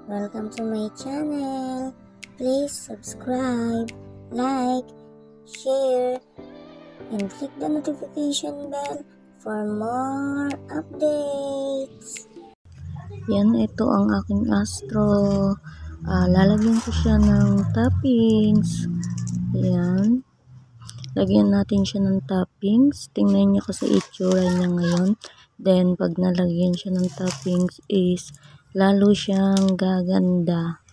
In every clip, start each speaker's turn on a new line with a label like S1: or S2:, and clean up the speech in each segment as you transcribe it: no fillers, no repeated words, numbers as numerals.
S1: Welcome to my channel. Please subscribe, like, share, and click the notification bell for more updates.
S2: Yan, ito ang aking Astro. Lalagyan ko siya ng toppings. Yan. Lagyan natin siya ng toppings. Tingnan niyo kasi itsura niya ngayon. Then, pag nalagyan siya ng toppings is lalo siyang gaganda.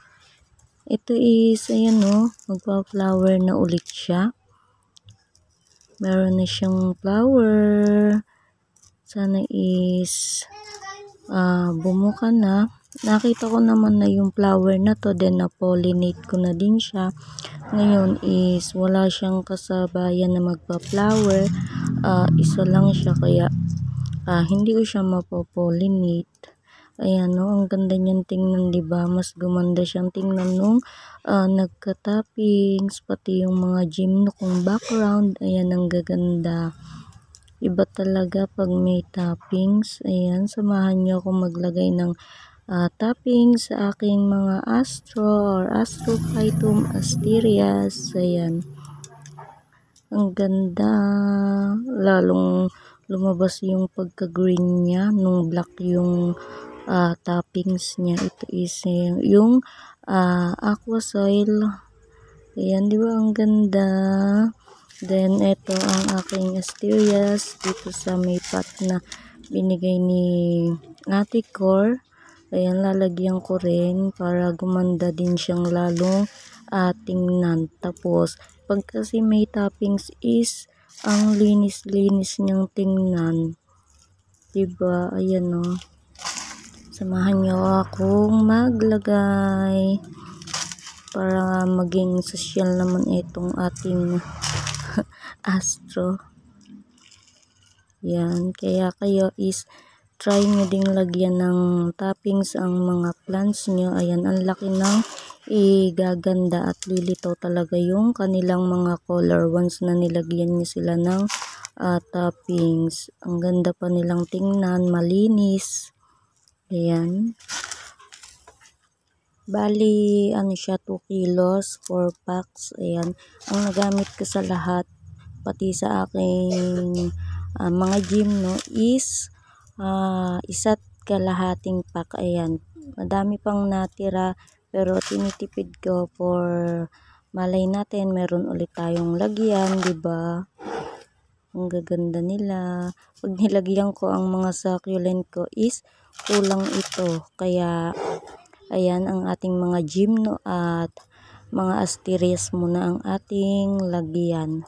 S2: Ito is, ayan o, magpa-flower na ulit siya. Meron na siyang flower. Sana is bumuka na. Nakita ko naman na yung flower na to, then na-pollinate ko na din siya. Ngayon is wala siyang kasabayan na magpa-flower. Isa lang siya, kaya hindi ko siya mapopollinate. Ayan no, ang ganda niyan tingnan, diba? Mas gumanda siyang tingnan nung nagka-toppings, pati yung mga gym kong background. Ayan, ang gaganda. Iba talaga pag may toppings. Ayan, samahan niyo ako maglagay ng toppings sa aking mga Astro or Astrophytum asterias. Ayan. Ang ganda. Lalong lumabas yung pagka-green niya nung black yung toppings niya. Ito is yung aqua soil. Ayan, di ba ang ganda? Then, ito ang aking asterias dito sa may pot na binigay ni Ate Cor. Ayan, lalagyan ko rin para gumanda din siyang lalong tingnan. Tapos, pag kasi may toppings is ang linis-linis niyang tingnan. Diba? Ayan o. Samahan niyo akong maglagay para maging social naman itong ating Astro. Yan, kaya kayo is try nyo ding lagyan ng toppings ang mga plants nyo. Ayan, ang laki ng igaganda at lilitaw talaga yung kanilang mga color once na nilagyan nyo sila ng toppings. Ang ganda pa nilang tingnan, malinis. Ayan. Bali, ano siya, 2 kilos, 4 packs. Ayan. Ang nagamit ko sa lahat, pati sa aking mga gym, no, is isa't kalahating pack. Ayan. Madami pang natira, pero tinitipid ko for malay natin, meron ulit tayong lagyan, diba? Ang gaganda nila. Pag nilagyan ko ang mga succulent ko is kulang ito. Kaya, ayan ang ating mga gym, no, at mga asterias muna ang ating lagyan.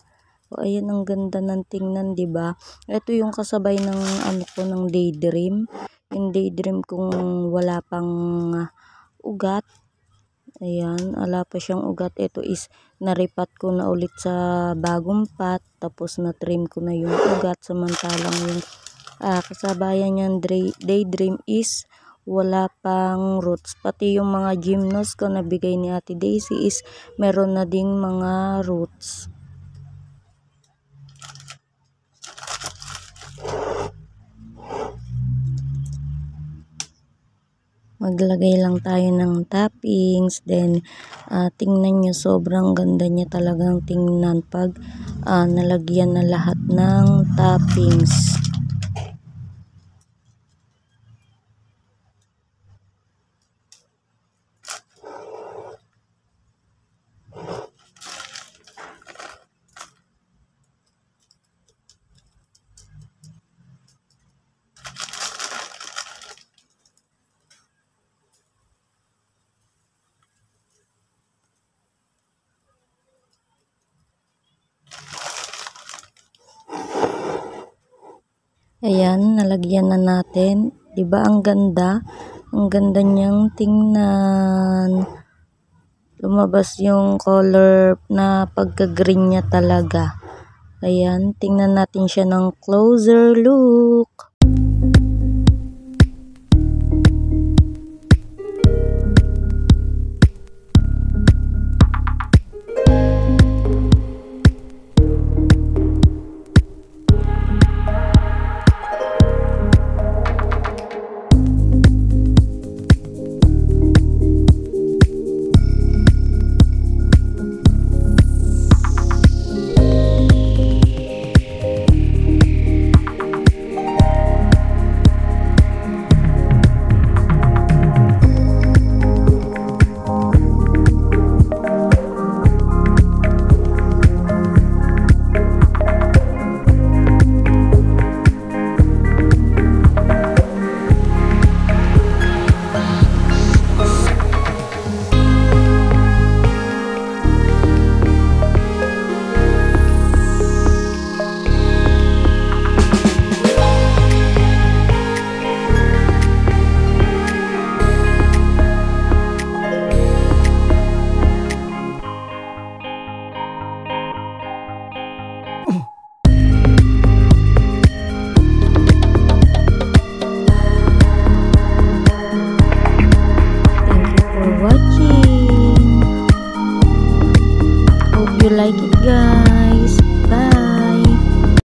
S2: O, ayan, ang ganda ng tingnan, diba? Ito yung kasabay ng ano ko, ng daydream. Yung daydream kung wala pang ugat. Ayan, wala pa siyang ugat. Ito is naripat ko na ulit sa bagong pot. Tapos na-trim ko na yung ugat. Samantalang yung kasabayan niyang daydream is wala pang roots. Pati yung mga gymnos ko na bigay ni Ate Daisy is meron na ding mga roots. Maglagay lang tayo ng toppings. Then, tingnan nyo, sobrang ganda niya talagang tingnan pag nalagyan na lahat ng toppings. Ayan, nalagyan na natin. Diba ang ganda? Ang ganda niyang tingnan. Lumabas yung color na pagka-green niya talaga. Ayan, tingnan natin siya ng closer look. you like it guys. Bye!